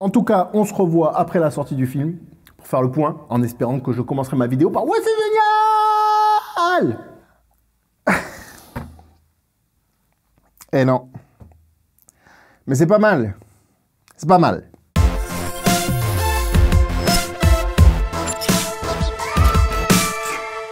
En tout cas, on se revoit après la sortie du film pour faire le point, en espérant que je commencerai ma vidéo par « Ouais, c'est génial !» Eh non. Mais c'est pas mal. C'est pas mal.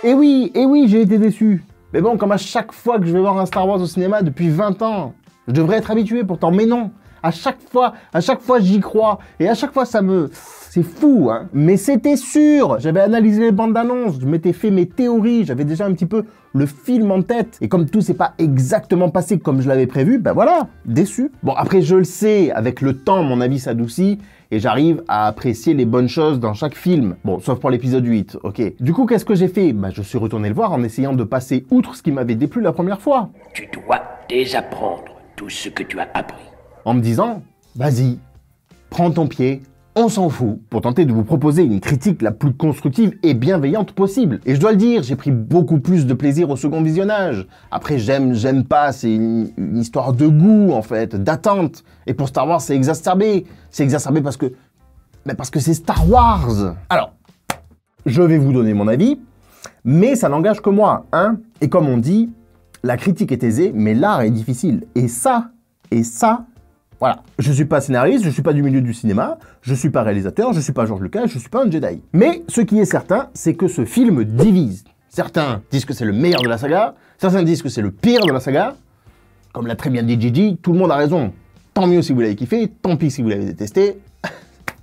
Et oui, j'ai été déçu. Mais bon, comme à chaque fois que je vais voir un Star Wars au cinéma depuis 20 ans, je devrais être habitué pourtant, mais non. À chaque fois, j'y crois. Et à chaque fois, ça me... C'est fou, hein. Mais c'était sûr. J'avais analysé les bandes d'annonces, je m'étais fait mes théories, j'avais déjà un petit peu le film en tête. Et comme tout s'est pas exactement passé comme je l'avais prévu, ben voilà, déçu. Bon, après, je le sais, avec le temps, mon avis s'adoucit et j'arrive à apprécier les bonnes choses dans chaque film. Bon, sauf pour l'épisode 8, ok. Du coup, qu'est-ce que j'ai fait? Bah, je suis retourné le voir en essayant de passer outre ce qui m'avait déplu la première fois. Tu dois désapprendre tout ce que tu as appris. En me disant, vas-y, prends ton pied, on s'en fout, pour tenter de vous proposer une critique la plus constructive et bienveillante possible. Et je dois le dire, j'ai pris beaucoup plus de plaisir au second visionnage. Après, j'aime pas, c'est une histoire de goût, en fait, d'attente. Et pour Star Wars, c'est exacerbé. C'est exacerbé parce que c'est Star Wars. Alors, je vais vous donner mon avis, mais ça n'engage que moi, hein. Et comme on dit, la critique est aisée, mais l'art est difficile. Et ça, voilà. Je suis pas scénariste, je suis pas du milieu du cinéma, je suis pas réalisateur, je suis pas George Lucas, je suis pas un Jedi. Mais ce qui est certain, c'est que ce film divise. Certains disent que c'est le meilleur de la saga, certains disent que c'est le pire de la saga. Comme l'a très bien dit Gigi, tout le monde a raison. Tant mieux si vous l'avez kiffé, tant pis si vous l'avez détesté.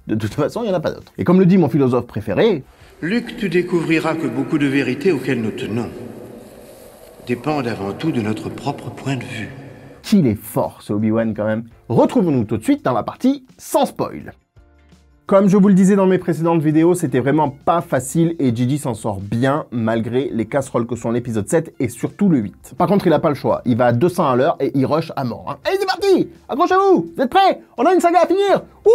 De toute façon, il n'y en a pas d'autre. Et comme le dit mon philosophe préféré... Luc, tu découvriras que beaucoup de vérités auxquelles nous tenons dépendent avant tout de notre propre point de vue. Qu'il est fort, ce Obi-Wan, quand même. Retrouvons-nous tout de suite dans la partie sans spoil. Comme je vous le disais dans mes précédentes vidéos, c'était vraiment pas facile et Gigi s'en sort bien malgré les casseroles que sont l'épisode 7 et surtout le 8. Par contre, il a pas le choix. Il va à 200 à l'heure et il rush à mort. Hein. Allez, c'est parti! Accrochez-vous! Vous êtes prêts? On a une saga à finir! Ouh!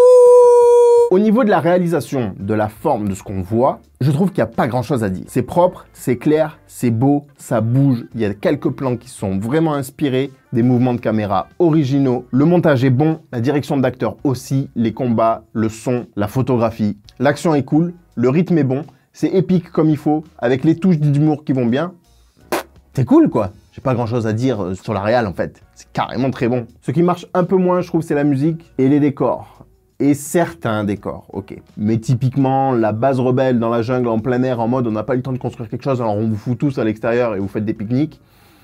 Au niveau de la réalisation, de la forme, de ce qu'on voit, je trouve qu'il n'y a pas grand chose à dire. C'est propre, c'est clair, c'est beau, ça bouge, il y a quelques plans qui sont vraiment inspirés, des mouvements de caméra originaux, le montage est bon, la direction d'acteur aussi, les combats, le son, la photographie. L'action est cool, le rythme est bon, c'est épique comme il faut, avec les touches d'humour qui vont bien. C'est cool quoi. J'ai pas grand chose à dire sur la réal en fait, c'est carrément très bon. Ce qui marche un peu moins, je trouve, c'est la musique et les décors. Et certains décors, ok. Mais typiquement, la base rebelle dans la jungle en plein air, en mode on n'a pas eu le temps de construire quelque chose, alors on vous fout tous à l'extérieur et vous faites des pique-niques,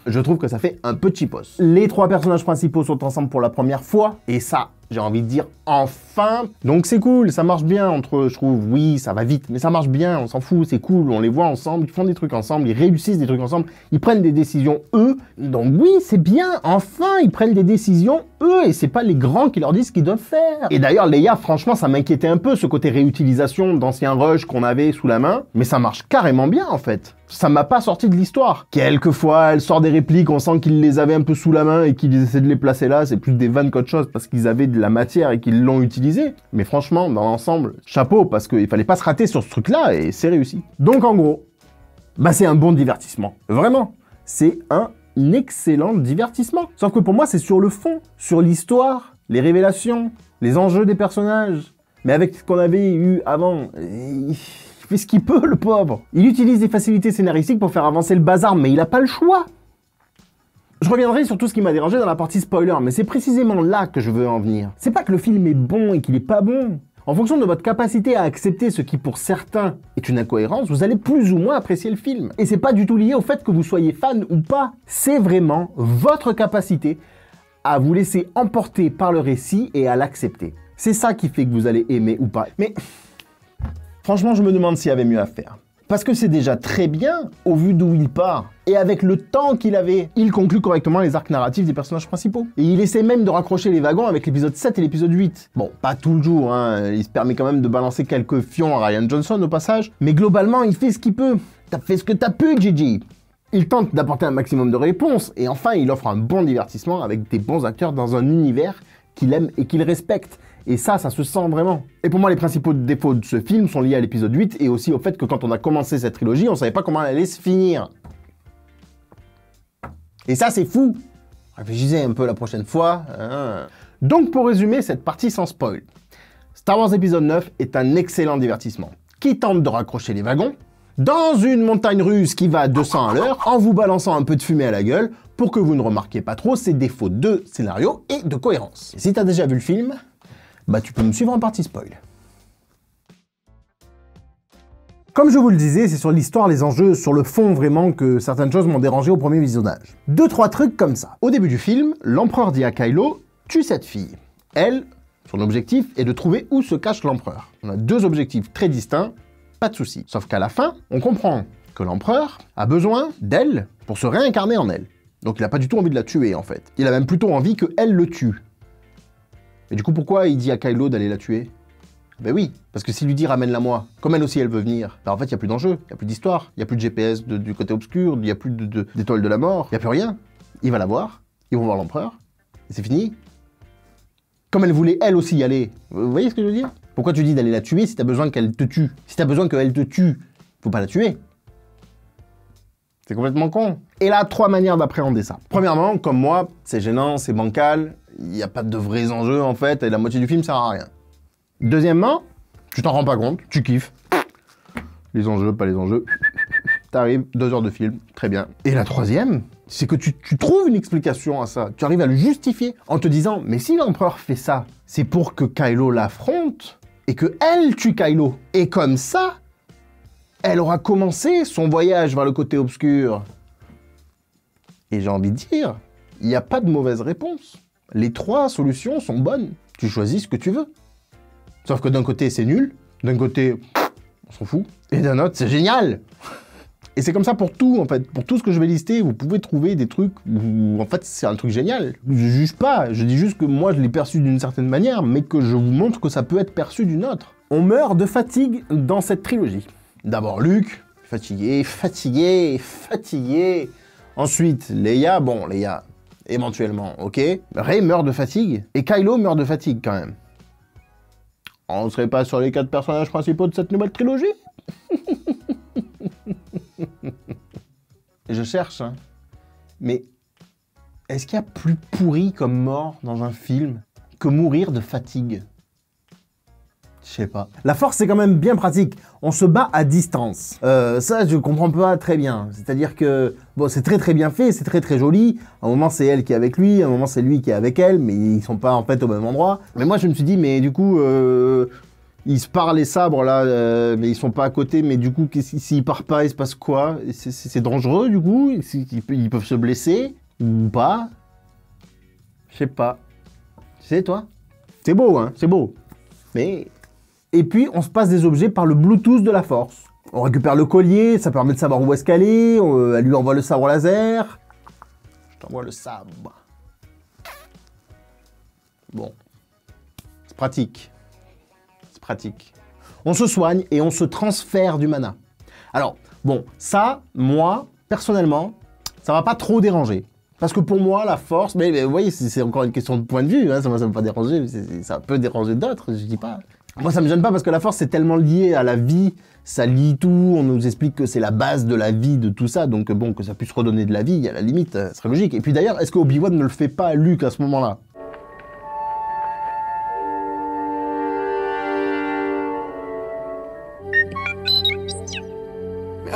je trouve que ça fait un peu cheapos. Les trois personnages principaux sont ensemble pour la première fois, et ça, j'ai envie de dire enfin. Donc c'est cool, ça marche bien entre eux, je trouve. Oui, ça va vite, mais ça marche bien, on s'en fout, c'est cool, on les voit ensemble, ils font des trucs ensemble, ils réussissent des trucs ensemble, ils prennent des décisions eux. Donc oui, c'est bien, enfin, ils prennent des décisions eux, et c'est pas les grands qui leur disent ce qu'ils doivent faire. Et d'ailleurs, Leia, franchement, ça m'inquiétait un peu, ce côté réutilisation d'anciens rushs qu'on avait sous la main, mais ça marche carrément bien en fait. Ça m'a pas sorti de l'histoire. Quelquefois, elle sort des répliques, on sent qu'ils les avaient un peu sous la main et qu'ils essaient de les placer là, c'est plus des vannes qu'autre chose parce qu'ils avaient de la matière et qu'ils l'ont utilisé. Mais franchement, dans l'ensemble, chapeau, parce qu'il fallait pas se rater sur ce truc-là et c'est réussi. Donc en gros, bah c'est un bon divertissement. Vraiment, c'est un excellent divertissement. Sauf que pour moi, c'est sur le fond, sur l'histoire, les révélations, les enjeux des personnages. Mais avec ce qu'on avait eu avant... Il fait ce qu'il peut, le pauvre. Il utilise des facilités scénaristiques pour faire avancer le bazar, mais il a pas le choix. Je reviendrai sur tout ce qui m'a dérangé dans la partie spoiler, mais c'est précisément là que je veux en venir. C'est pas que le film est bon et qu'il est pas bon. En fonction de votre capacité à accepter ce qui pour certains est une incohérence, vous allez plus ou moins apprécier le film. Et c'est pas du tout lié au fait que vous soyez fan ou pas. C'est vraiment votre capacité à vous laisser emporter par le récit et à l'accepter. C'est ça qui fait que vous allez aimer ou pas. Mais... franchement, je me demande s'il y avait mieux à faire. Parce que c'est déjà très bien, au vu d'où il part. Et avec le temps qu'il avait, il conclut correctement les arcs narratifs des personnages principaux. Et il essaie même de raccrocher les wagons avec l'épisode 7 et l'épisode 8. Bon, pas toujours, hein. Il se permet quand même de balancer quelques fions à Rian Johnson au passage. Mais globalement, il fait ce qu'il peut. T'as fait ce que t'as pu, Gigi. Il tente d'apporter un maximum de réponses. Et enfin, il offre un bon divertissement avec des bons acteurs dans un univers qu'il aime et qu'il respecte. Et ça se sent vraiment. Et pour moi, les principaux défauts de ce film sont liés à l'épisode 8 et aussi au fait que quand on a commencé cette trilogie, on savait pas comment elle allait se finir. Et ça, c'est fou. Réfléchissez un peu la prochaine fois. Hein. Donc, pour résumer cette partie sans spoil. Star Wars épisode 9 est un excellent divertissement, qui tente de raccrocher les wagons, dans une montagne russe qui va à 200 à l'heure, en vous balançant un peu de fumée à la gueule, pour que vous ne remarquiez pas trop ses défauts de scénario et de cohérence. Et si t'as déjà vu le film, bah tu peux me suivre en partie spoil. Comme je vous le disais, c'est sur l'histoire, les enjeux, sur le fond vraiment que certaines choses m'ont dérangé au premier visionnage. 2-3 trucs comme ça. Au début du film, l'empereur dit à Kylo « Tue cette fille ». Elle, son objectif est de trouver où se cache l'empereur. On a deux objectifs très distincts, pas de souci. Sauf qu'à la fin, on comprend que l'empereur a besoin d'elle pour se réincarner en elle. Donc il n'a pas du tout envie de la tuer en fait. Il a même plutôt envie qu'elle le tue. Et du coup, pourquoi il dit à Kylo d'aller la tuer ? Ben oui, parce que s'il lui dit ramène-la moi, comme elle aussi elle veut venir, ben en fait il n'y a plus d'enjeu, il n'y a plus d'histoire, il n'y a plus de GPS du côté obscur, il n'y a plus d'étoile de la mort, il n'y a plus rien. Il va la voir, ils vont voir l'empereur, et c'est fini. Comme elle voulait elle aussi y aller. Vous voyez ce que je veux dire ? Pourquoi tu dis d'aller la tuer si t'as besoin qu'elle te tue ? Si t'as besoin qu'elle te tue, faut pas la tuer. C'est complètement con. Et là, 3 manières d'appréhender ça. Premièrement, comme moi, c'est gênant, c'est bancal, il n'y a pas de vrais enjeux en fait, et la moitié du film sert à rien. Deuxièmement, tu t'en rends pas compte, tu kiffes. Les enjeux, pas les enjeux. T'arrives, 2 heures de film, très bien. Et la troisième, c'est que tu trouves une explication à ça. Tu arrives à le justifier en te disant, mais si l'empereur fait ça, c'est pour que Kylo l'affronte et que elle tue Kylo. Et comme ça, elle aura commencé son voyage vers le côté obscur. Et j'ai envie de dire, il n'y a pas de mauvaise réponse. Les 3 solutions sont bonnes. Tu choisis ce que tu veux. Sauf que d'un côté, c'est nul. D'un côté, on s'en fout. Et d'un autre, c'est génial. Et c'est comme ça pour tout, en fait. Pour tout ce que je vais lister, vous pouvez trouver des trucs où, en fait, c'est un truc génial. Je juge pas, je dis juste que moi, je l'ai perçu d'une certaine manière, mais que je vous montre que ça peut être perçu d'une autre. On meurt de fatigue dans cette trilogie. D'abord Luke, fatigué, fatigué, fatigué. Ensuite, Leia, bon, Leia, éventuellement, ok. Rey meurt de fatigue, et Kylo meurt de fatigue, quand même. On ne serait pas sur les 4 personnages principaux de cette nouvelle trilogie? Je cherche, hein. Mais est-ce qu'il y a plus pourri comme mort dans un film que mourir de fatigue? Je sais pas. La force, c'est quand même bien pratique. On se bat à distance. Ça, je comprends pas très bien. C'est-à-dire que, bon, c'est très bien fait, c'est très joli. À un moment, c'est elle qui est avec lui, à un moment, c'est lui qui est avec elle, mais ils sont pas, en fait, au même endroit. Mais moi, je me suis dit, mais du coup, ils se parlent les sabres, là, mais ils sont pas à côté, mais du coup, s'ils partent pas, il se passe quoi? C'est dangereux, du coup? Ils peuvent se blesser, ou pas? Je sais pas. Tu sais, toi? C'est beau, hein, c'est beau. Mais... Et puis, on se passe des objets par le Bluetooth de la Force. On récupère le collier, ça permet de savoir où est-ce qu'elle est, elle lui envoie le sabre laser. Je t'envoie le sabre. Bon. C'est pratique. C'est pratique. On se soigne et on se transfère du mana. Alors, bon, ça, moi, personnellement, ça va pas trop déranger. Parce que pour moi, la Force, mais vous voyez, c'est encore une question de point de vue, hein, ça va pas déranger, ça peut déranger d'autres, je dis pas. Moi, ça me gêne pas parce que la Force, c'est tellement lié à la vie, ça lie tout, on nous explique que c'est la base de la vie, de tout ça, donc bon, que ça puisse redonner de la vie, à la limite, ça serait logique. Et puis d'ailleurs, est-ce que Obi-Wan ne le fait pas à Luke à ce moment-là?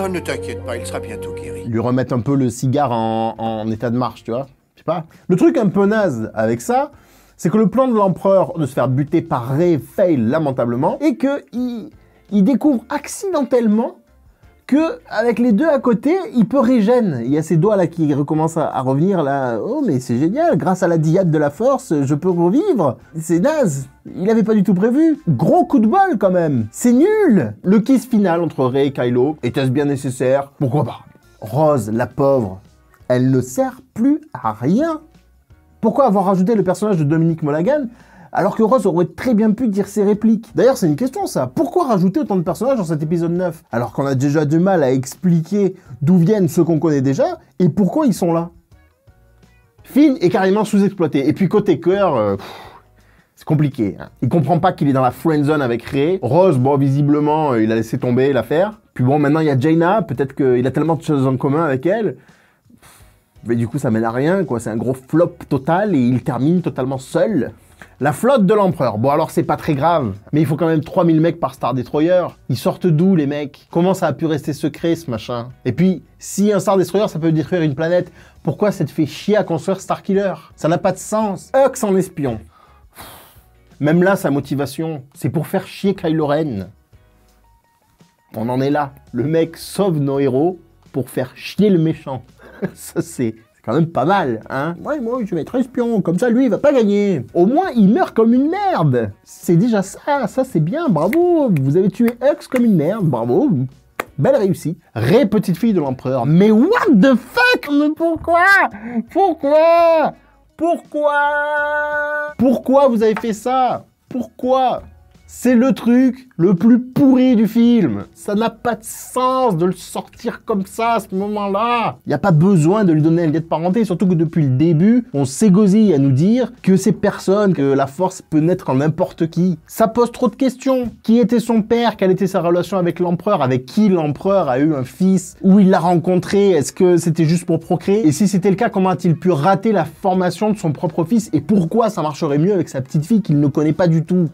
Oh, ne t'inquiète pas, il sera bientôt guéri. Lui remettre un peu le cigare en état de marche, tu vois? Je sais pas. Le truc un peu naze avec ça, c'est que le plan de l'empereur de se faire buter par Rey fail lamentablement, et qu'il découvre accidentellement que avec les 2 à côté, il peut régène. Il y a ses doigts là qui recommencent à revenir là. Oh mais c'est génial, grâce à la diade de la Force, je peux revivre. C'est naze. Il avait pas du tout prévu. Gros coup de bol quand même. C'est nul. Le kiss final entre Rey et Kylo, était-ce bien nécessaire? Pourquoi pas? Rose, la pauvre, elle ne sert plus à rien. Pourquoi avoir rajouté le personnage de Dominique Monaghan alors que Rose aurait très bien pu dire ses répliques? D'ailleurs, c'est une question ça. Pourquoi rajouter autant de personnages dans cet épisode 9 alors qu'on a déjà du mal à expliquer d'où viennent ceux qu'on connaît déjà et pourquoi ils sont là? Finn est carrément sous-exploité. Et puis côté cœur, c'est compliqué. Hein. Il comprend pas qu'il est dans la friend zone avec Rey. Rose, bon, visiblement, il a laissé tomber l'affaire. Puis bon, maintenant il y a Jaina. Peut-être qu'il a tellement de choses en commun avec elle. Mais du coup, ça mène à rien, quoi. C'est un gros flop total et il termine totalement seul. La flotte de l'Empereur. Bon alors c'est pas très grave, mais il faut quand même 3000 mecs par Star Destroyer. Ils sortent d'où les mecs? Comment ça a pu rester secret ce machin? Et puis, si un Star Destroyer ça peut détruire une planète, pourquoi ça te fait chier à construire Starkiller? Ça n'a pas de sens. Hux en espion. Même là, sa motivation, c'est pour faire chier Kylo Ren. On en est là. Le mec sauve nos héros pour faire chier le méchant. Ça c'est quand même pas mal, hein. Ouais, moi je vais être espion, comme ça lui il va pas gagner. Au moins il meurt comme une merde. C'est déjà ça c'est bien, bravo. Vous avez tué Hux comme une merde, bravo. Belle réussite. Rey, petite fille de l'Empereur. Mais what the fuck? Mais pourquoi? Pourquoi vous avez fait ça? Pourquoi? C'est le truc le plus pourri du film. Ça n'a pas de sens de le sortir comme ça à ce moment-là. Il n'y a pas besoin de lui donner un lien de parenté, surtout que depuis le début, on s'égosille à nous dire que ces personnes, que la force peut naître en n'importe qui. Ça pose trop de questions. Qui était son père? Quelle était sa relation avec l'empereur? Avec qui l'empereur a eu un fils? Où il l'a rencontré? Est-ce que c'était juste pour procréer? Et si c'était le cas, comment a-t-il pu rater la formation de son propre fils? Et pourquoi ça marcherait mieux avec sa petite fille qu'il ne connaît pas du tout?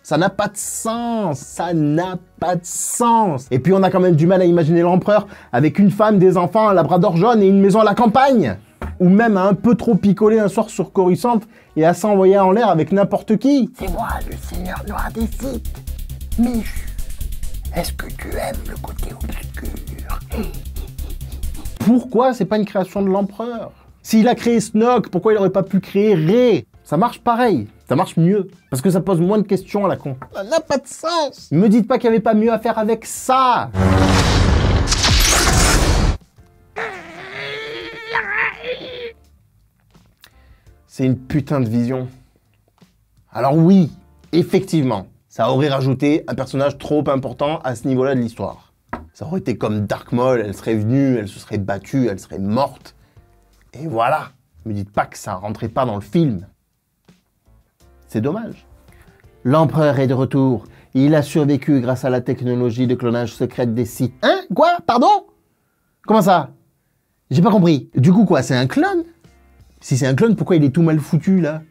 Ça n'a pas de sens, ça n'a pas de sens. Et puis on a quand même du mal à imaginer l'empereur avec une femme, des enfants, un labrador jaune et une maison à la campagne. Ou même à un peu trop picoler un soir sur Coruscant et à s'envoyer en l'air avec n'importe qui. C'est moi, le Seigneur Noir des Sith. Mich, est-ce que tu aimes le côté obscur? Pourquoi c'est pas une création de l'empereur? S'il a créé Snoke, pourquoi il aurait pas pu créer Rey? Ça marche pareil, ça marche mieux, parce que ça pose moins de questions à la con. Ça n'a pas de sens. Ne me dites pas qu'il n'y avait pas mieux à faire avec ça. C'est une putain de vision. Alors oui, effectivement, ça aurait rajouté un personnage trop important à ce niveau-là de l'histoire. Ça aurait été comme Dark Maul, elle serait venue, elle se serait battue, elle serait morte. Et voilà. Ne me dites pas que ça rentrait pas dans le film. C'est dommage. L'empereur est de retour. Il a survécu grâce à la technologie de clonage secrète des Sith. Hein? Quoi? Pardon? Comment ça? J'ai pas compris. Du coup quoi, c'est un clone? Si c'est un clone, pourquoi il est tout mal foutu là?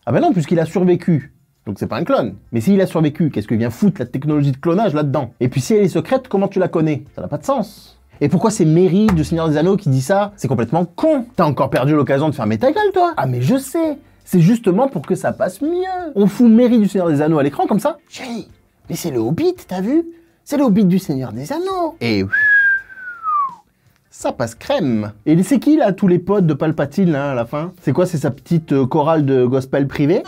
Ah ben non, puisqu'il a survécu. Donc c'est pas un clone. Mais s'il a survécu, qu'est-ce que vient foutre la technologie de clonage là-dedans? Et puis si elle est secrète, comment tu la connais? Ça n'a pas de sens. Et pourquoi c'est Merry du Seigneur des Anneaux qui dit ça? C'est complètement con. T'as encore perdu l'occasion de fermer ta gueule, toi? Ah mais je sais. C'est justement pour que ça passe mieux. On fout Merry du Seigneur des Anneaux à l'écran comme ça. Chérie, mais c'est le Hobbit, t'as vu? C'est le Hobbit du Seigneur des Anneaux. Et ça passe crème. Et c'est qui là, tous les potes de Palpatine là à la fin? C'est quoi, c'est sa petite chorale de gospel privée?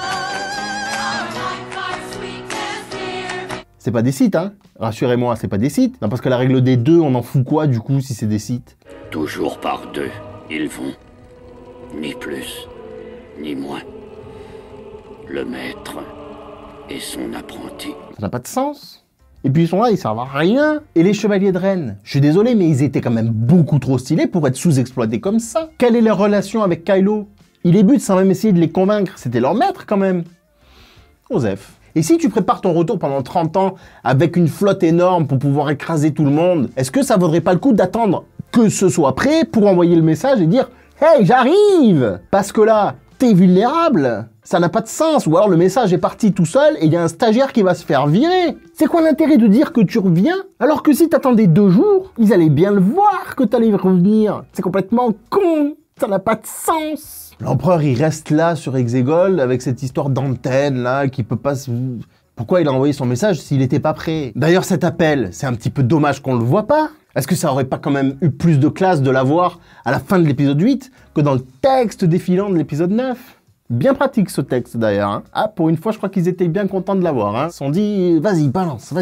C'est pas des Sith, hein? Rassurez-moi, c'est pas des Sith. Non, parce que la règle des deux, on en fout quoi du coup si c'est des Sith? Toujours par deux, ils vont. Ni plus, ni moins. Le maître et son apprenti. Ça n'a pas de sens. Et puis ils sont là, ils servent à rien. Et les chevaliers de Rennes, je suis désolé, mais ils étaient quand même beaucoup trop stylés pour être sous-exploités comme ça. Quelle est leur relation avec Kylo? Il les bute sans même essayer de les convaincre. C'était leur maître quand même. Osef. Et si tu prépares ton retour pendant 30 ans avec une flotte énorme pour pouvoir écraser tout le monde, est-ce que ça vaudrait pas le coup d'attendre que ce soit prêt pour envoyer le message et dire « Hey, j'arrive !» Parce que là, t'es vulnérable. Ça n'a pas de sens. Ou alors le message est parti tout seul et il y a un stagiaire qui va se faire virer. C'est quoi l'intérêt de dire que tu reviens alors que si t'attendais 2 jours, ils allaient bien le voir que t'allais revenir. C'est complètement con. Ça n'a pas de sens. L'empereur, il reste là sur Exegol avec cette histoire d'antenne là qui peut pas se... Pourquoi il a envoyé son message s'il n'était pas prêt? D'ailleurs, cet appel, c'est un petit peu dommage qu'on le voit pas. Est-ce que ça aurait pas quand même eu plus de classe de l'avoir à la fin de l'épisode 8 que dans le texte défilant de l'épisode 9? Bien pratique ce texte d'ailleurs. Hein. Ah, pour une fois, je crois qu'ils étaient bien contents de l'avoir. Hein. Ils se sont dit, vas-y, balance,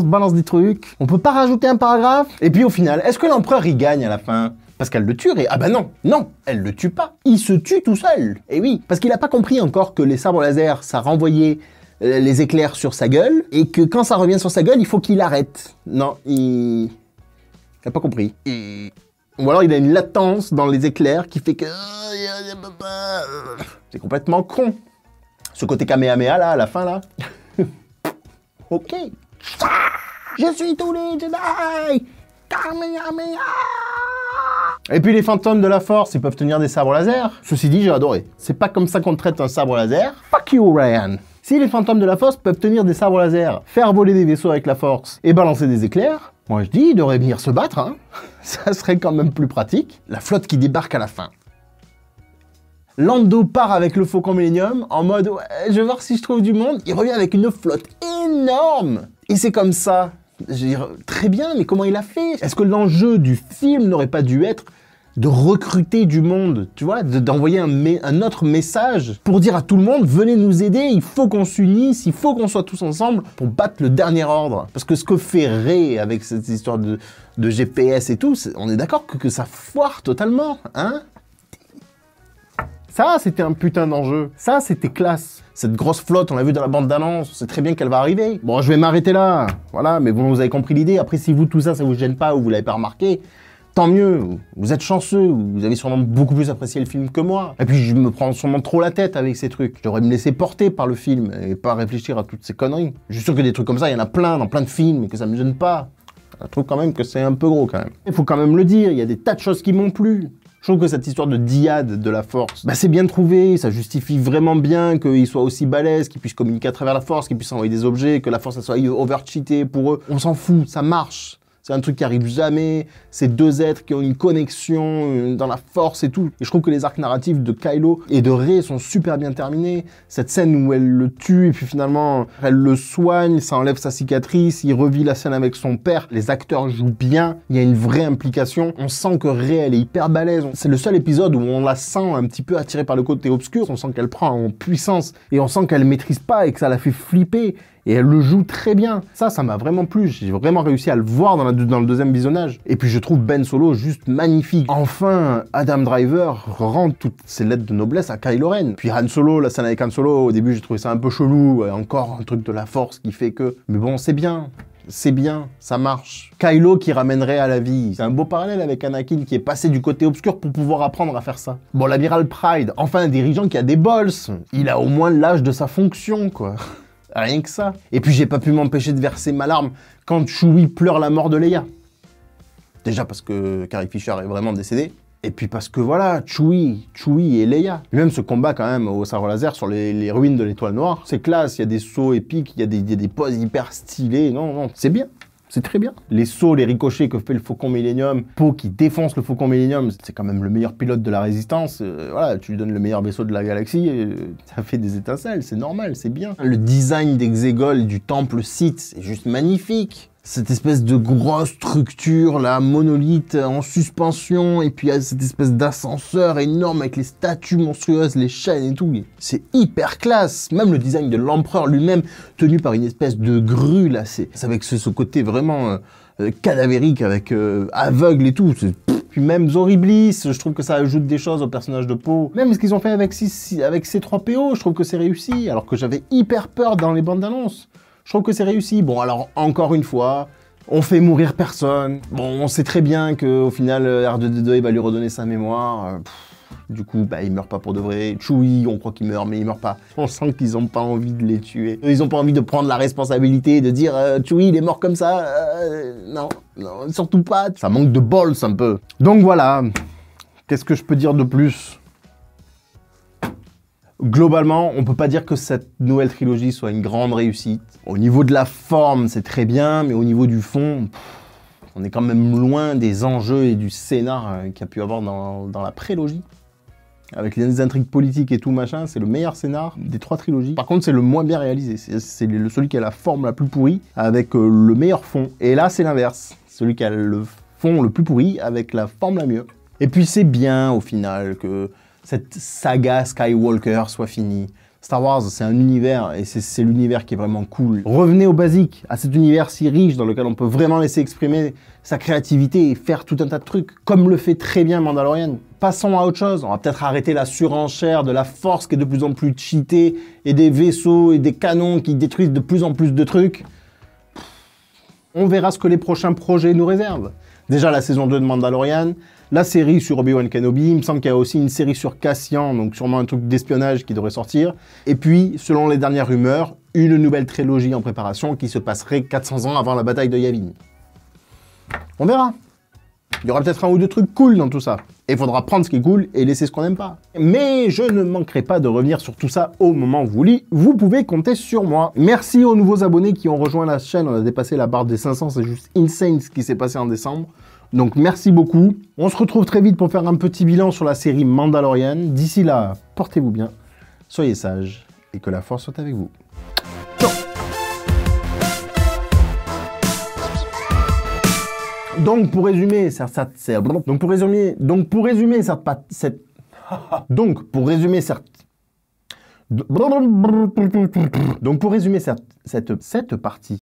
balance des trucs. On peut pas rajouter un paragraphe? Et puis au final, est-ce que l'empereur il gagne à la fin? Parce qu'elle le tuerait. Ah bah non, elle le tue pas. Il se tue tout seul. Et oui, parce qu'il a pas compris encore que les sabres laser, ça renvoyait les éclairs sur sa gueule, et que quand ça revient sur sa gueule, il faut qu'il arrête. Non, il a pas compris. Ou alors il a une latence dans les éclairs qui fait que... C'est complètement con. Ce côté Kamehameha là, à la fin là. Ok. Je suis tous les Jedi. Kamehameha. Et puis les fantômes de la force, ils peuvent tenir des sabres laser. Ceci dit, j'ai adoré. C'est pas comme ça qu'on traite un sabre laser. Fuck you, Ryan. Si les fantômes de la force peuvent tenir des sabres laser, faire voler des vaisseaux avec la force et balancer des éclairs, moi je dis, ils devraient venir se battre, hein. Ça serait quand même plus pratique. La flotte qui débarque à la fin. Lando part avec le Faucon Millennium en mode ouais, je vais voir si je trouve du monde. Il revient avec une flotte énorme. Et c'est comme ça. Je veux dire, très bien, mais comment il a fait? Est-ce que l'enjeu du film n'aurait pas dû être de recruter du monde, tu vois, d'envoyer un autre message pour dire à tout le monde, venez nous aider, il faut qu'on s'unisse, il faut qu'on soit tous ensemble pour battre le dernier ordre. Parce que ce que fait Rey avec cette histoire de GPS et tout, on est d'accord que ça foire totalement, hein? Ça, c'était un putain d'enjeu. Ça, c'était classe. Cette grosse flotte, on l'a vu dans la bande-d'annonce, on sait très bien qu'elle va arriver. Bon, je vais m'arrêter là. Voilà, mais bon, vous avez compris l'idée. Après, si vous, tout ça, ça vous gêne pas ou vous l'avez pas remarqué, tant mieux. Vous êtes chanceux. Vous avez sûrement beaucoup plus apprécié le film que moi. Et puis, je me prends sûrement trop la tête avec ces trucs. Je devrais me laisser porter par le film et pas réfléchir à toutes ces conneries. Je suis sûr que des trucs comme ça, il y en a plein dans plein de films et que ça me gêne pas. Je trouve quand même que c'est un peu gros, quand même. Il faut quand même le dire, il y a des tas de choses qui m'ont plu. Je trouve que cette histoire de dyade de la force, bah c'est bien trouvé, ça justifie vraiment bien qu'il soit aussi balèze, qu'il puisse communiquer à travers la force, qu'il puisse envoyer des objets, que la force elle soit over-cheatée pour eux. On s'en fout, ça marche. C'est un truc qui arrive jamais, c'est deux êtres qui ont une connexion dans la force et tout. Et je trouve que les arcs narratifs de Kylo et de Rey sont super bien terminés. Cette scène où elle le tue et puis finalement elle le soigne, ça enlève sa cicatrice, il revit la scène avec son père. Les acteurs jouent bien, il y a une vraie implication. On sent que Rey elle est hyper balèze. C'est le seul épisode où on la sent un petit peu attirée par le côté obscur. On sent qu'elle prend en puissance et on sent qu'elle maîtrise pas et que ça la fait flipper. Et elle le joue très bien. Ça m'a vraiment plu. J'ai vraiment réussi à le voir dans le deuxième visionnage. Et puis je trouve Ben Solo juste magnifique. Enfin, Adam Driver rend toutes ses lettres de noblesse à Kylo Ren. Puis Han Solo, la scène avec Han Solo, au début j'ai trouvé ça un peu chelou. Encore un truc de la force qui fait que... Mais bon, c'est bien. C'est bien, ça marche. Kylo qui ramènerait à la vie. C'est un beau parallèle avec Anakin qui est passé du côté obscur pour pouvoir apprendre à faire ça. Bon, l'amiral Pride, enfin un dirigeant qui a des balls. Il a au moins l'âge de sa fonction, quoi. Rien que ça. Et puis j'ai pas pu m'empêcher de verser ma larme quand Chewie pleure la mort de Leia. Déjà parce que Carrie Fisher est vraiment décédée. Et puis parce que voilà, Chewie et Leia. Et même ce combat quand même au sabre laser sur les ruines de l'étoile noire. C'est classe, il y a des sauts épiques, il y a des poses hyper stylées. Non, c'est bien. C'est très bien. Les sauts, les ricochets que fait le Faucon Millennium, Poe qui défonce le Faucon Millennium, c'est quand même le meilleur pilote de la Résistance. Voilà, tu lui donnes le meilleur vaisseau de la galaxie, ça fait des étincelles, c'est normal, c'est bien. Le design d'Exegol du temple Sith, c'est juste magnifique. Cette espèce de grosse structure, là, monolithe en suspension, et puis il y a cette espèce d'ascenseur énorme avec les statues monstrueuses, les chaînes et tout. C'est hyper classe. Même le design de l'empereur lui-même, tenu par une espèce de grue, là, c'est avec ce côté vraiment cadavérique, avec aveugle et tout. Puis même Zoriblis, je trouve que ça ajoute des choses au personnage de Poe. Même ce qu'ils ont fait avec C3PO, je trouve que c'est réussi, alors que j'avais hyper peur dans les bandes d'annonces. Je trouve que c'est réussi. Bon, alors, encore une fois, on fait mourir personne. Bon, on sait très bien qu'au final, R2-D2, il va lui redonner sa mémoire. Du coup, bah, il meurt pas pour de vrai. Chewie, on croit qu'il meurt, mais il meurt pas. On sent qu'ils ont pas envie de les tuer. Ils ont pas envie de prendre la responsabilité, de dire Chewie, il est mort comme ça. Non, surtout pas. Ça manque de balls, un peu. Donc voilà. Qu'est-ce que je peux dire de plus ? Globalement, on peut pas dire que cette nouvelle trilogie soit une grande réussite. Au niveau de la forme, c'est très bien, mais au niveau du fond, on est quand même loin des enjeux et du scénar qu'il y a pu avoir dans la prélogie. Avec les intrigues politiques et tout machin, c'est le meilleur scénar des trois trilogies. Par contre, c'est le moins bien réalisé. C'est celui qui a la forme la plus pourrie, avec le meilleur fond. Et là, c'est l'inverse. Celui qui a le fond le plus pourri, avec la forme la mieux. Et puis c'est bien, au final, que cette saga Skywalker soit finie. Star Wars, c'est un univers, et c'est l'univers qui est vraiment cool. Revenez au basique, à cet univers si riche dans lequel on peut vraiment laisser exprimer sa créativité et faire tout un tas de trucs, comme le fait très bien Mandalorian. Passons à autre chose, on va peut-être arrêter la surenchère de la force qui est de plus en plus cheatée, et des vaisseaux et des canons qui détruisent de plus en plus de trucs. On verra ce que les prochains projets nous réservent. Déjà la saison 2 de Mandalorian, la série sur Obi-Wan Kenobi, il me semble qu'il y a aussi une série sur Cassian, donc sûrement un truc d'espionnage qui devrait sortir. Et puis, selon les dernières rumeurs, une nouvelle trilogie en préparation qui se passerait 400 ans avant la bataille de Yavin. On verra. Il y aura peut-être un ou deux trucs cool dans tout ça. Et il faudra prendre ce qui est cool et laisser ce qu'on n'aime pas. Mais je ne manquerai pas de revenir sur tout ça au moment voulu. Vous pouvez compter sur moi. Merci aux nouveaux abonnés qui ont rejoint la chaîne. On a dépassé la barre des 500. C'est juste insane ce qui s'est passé en décembre. Donc merci beaucoup. On se retrouve très vite pour faire un petit bilan sur la série Mandalorian. D'ici là, portez-vous bien, soyez sages et que la force soit avec vous. Donc pour résumer, donc pour résumer cette partie.